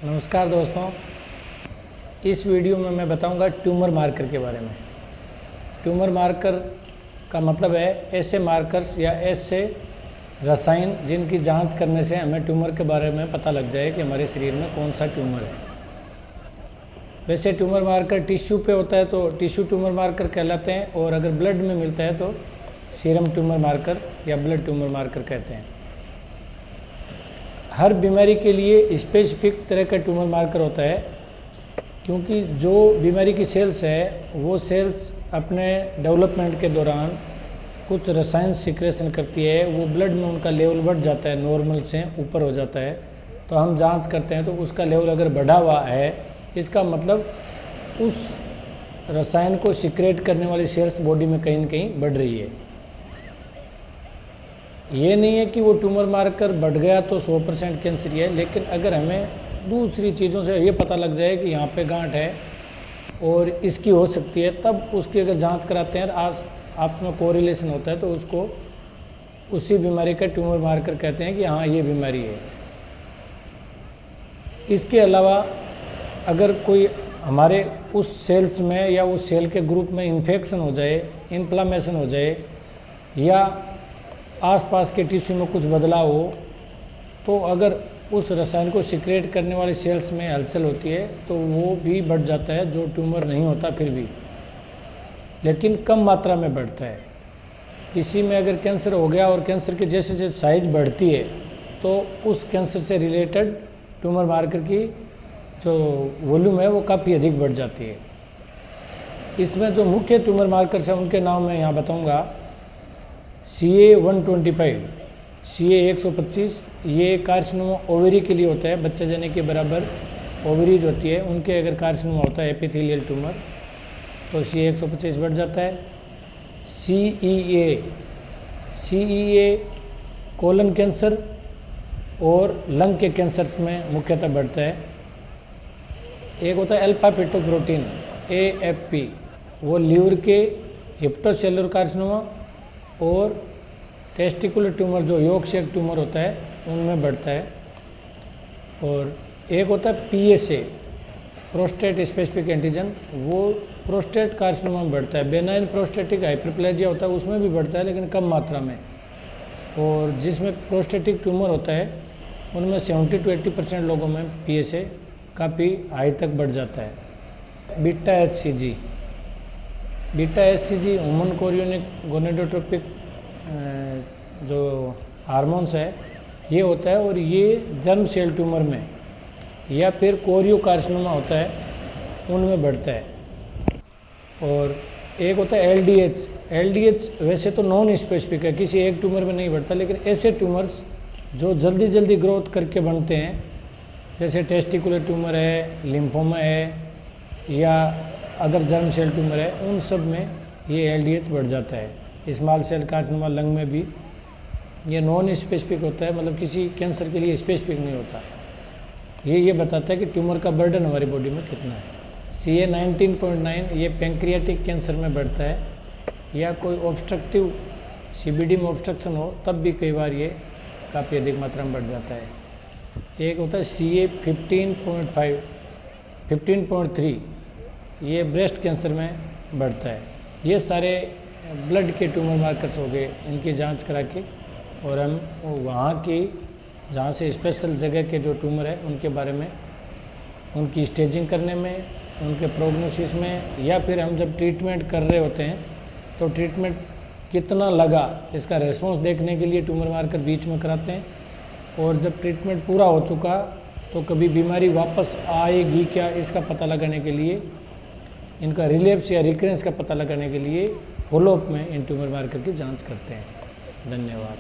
नमस्कार दोस्तों, इस वीडियो में मैं बताऊंगा ट्यूमर मार्कर के बारे में। ट्यूमर मार्कर का मतलब है ऐसे मार्कर्स या ऐसे रसायन जिनकी जांच करने से हमें ट्यूमर के बारे में पता लग जाए कि हमारे शरीर में कौन सा ट्यूमर है। वैसे ट्यूमर मार्कर टिश्यू पे होता है तो टिश्यू ट्यूमर मार्कर कहलाते हैं, और अगर ब्लड में मिलता है तो सीरम ट्यूमर मार्कर या ब्लड ट्यूमर मार्कर कहते हैं। हर बीमारी के लिए स्पेसिफिक तरह का ट्यूमर मार्कर होता है, क्योंकि जो बीमारी की सेल्स है वो सेल्स अपने डेवलपमेंट के दौरान कुछ रसायन सिक्रेशन करती है, वो ब्लड में उनका लेवल बढ़ जाता है, नॉर्मल से ऊपर हो जाता है। तो हम जांच करते हैं तो उसका लेवल अगर बढ़ा हुआ है, इसका मतलब उस रसायन को सिक्रेट करने वाली सेल्स बॉडी में कहीं न कहीं बढ़ रही है। ये नहीं है कि वो ट्यूमर मार्कर बढ़ गया तो 100% कैंसर ही है, लेकिन अगर हमें दूसरी चीज़ों से ये पता लग जाए कि यहाँ पे गांठ है और इसकी हो सकती है, तब उसकी अगर जांच कराते हैं आपस में कोरिलेशन होता है तो उसको उसी बीमारी का ट्यूमर मार्कर कहते हैं कि हाँ ये बीमारी है। इसके अलावा अगर कोई हमारे उस सेल्स में या उस सेल के ग्रुप में इन्फेक्शन हो जाए, इन्फ्लामेशन हो जाए, या आसपास के टिश्यू में कुछ बदलाव हो, तो अगर उस रसायन को सिक्रेट करने वाली सेल्स में हलचल होती है तो वो भी बढ़ जाता है, जो ट्यूमर नहीं होता फिर भी, लेकिन कम मात्रा में बढ़ता है। किसी में अगर कैंसर हो गया और कैंसर की जैसे जैसे साइज बढ़ती है तो उस कैंसर से रिलेटेड ट्यूमर मार्कर की जो वॉल्यूम है वो काफ़ी अधिक बढ़ जाती है। इसमें जो मुख्य ट्यूमर मार्कर्स हैं उनके नाम मैं यहाँ बताऊँगा। CA-125, CA-125 ये कार्सिनोमा ओवरी के लिए होता है, बच्चा जने के बराबर ओवरीज होती है, उनके अगर कार्सिनोमा होता है एपिथेलियल ट्यूमर तो CA-125 बढ़ जाता है। CEA कोलन कैंसर और लंग के कैंसर में मुख्यतः बढ़ता है। एक होता है अल्फा फेटोप्रोटीन AFP, वो लीवर के हिप्टोसेलुलर कार्सिनोमा और टेस्टिकुलर ट्यूमर जो यॉर्क शेक ट्यूमर होता है उनमें बढ़ता है। और एक होता है PSA प्रोस्टेट स्पेसिफिक एंटीजन, वो प्रोस्टेट कार्सिनोमा में बढ़ता है। बेनाइन प्रोस्टेटिक हाइपरप्लेजिया होता है उसमें भी बढ़ता है लेकिन कम मात्रा में। और जिसमें प्रोस्टेटिक ट्यूमर होता है उनमें 70 to 80% लोगों में PSA काफ़ी हाई तक बढ़ जाता है। Beta HCG human chorionic gonadotropic जो हार्मोन्स है ये होता है, और ये जर्म सेल ट्यूमर में या फिर कोरियो कार्सिनोमा होता है उनमें बढ़ता है। और एक होता है LDH वैसे तो नॉन स्पेसिफिक है, किसी एक ट्यूमर में नहीं बढ़ता, लेकिन ऐसे ट्यूमर्स जो जल्दी जल्दी ग्रोथ करके बनते हैं जैसे टेस्टिकुलर ट्यूमर है, लिम्फोमा है या अदर जर्म सेल ट्यूमर है, उन सब में ये LDH बढ़ जाता है। स्मॉल सेल कार्सिनोमा लंग में भी ये नॉन स्पेसिफिक होता है, मतलब किसी कैंसर के लिए स्पेसिफिक नहीं होता। ये बताता है कि ट्यूमर का बर्डन हमारी बॉडी में कितना है। CA-19.9 ये पैंक्रियाटिक कैंसर में बढ़ता है, या कोई ऑब्स्ट्रक्टिव CBD में ऑब्स्ट्रक्शन हो तब भी कई बार ये काफ़ी अधिक मात्रा में बढ़ जाता है। एक होता है CA-15.3 ये ब्रेस्ट कैंसर में बढ़ता है। ये सारे ब्लड के ट्यूमर मार्कर्स हो गए, इनकी जांच करा के और हम वहाँ की जहाँ से स्पेशल जगह के जो ट्यूमर है उनके बारे में, उनकी स्टेजिंग करने में, उनके प्रोग्नोसिस में, या फिर हम जब ट्रीटमेंट कर रहे होते हैं तो ट्रीटमेंट कितना लगा इसका रेस्पॉन्स देखने के लिए ट्यूमर मार्कर बीच में कराते हैं। और जब ट्रीटमेंट पूरा हो चुका तो कभी बीमारी वापस आएगी क्या इसका पता लगाने के लिए, इनका रिलेप्स या रिकरेंस का पता लगाने के लिए फॉलोअप में इन ट्यूमर मार्कर की जांच करते हैं। धन्यवाद।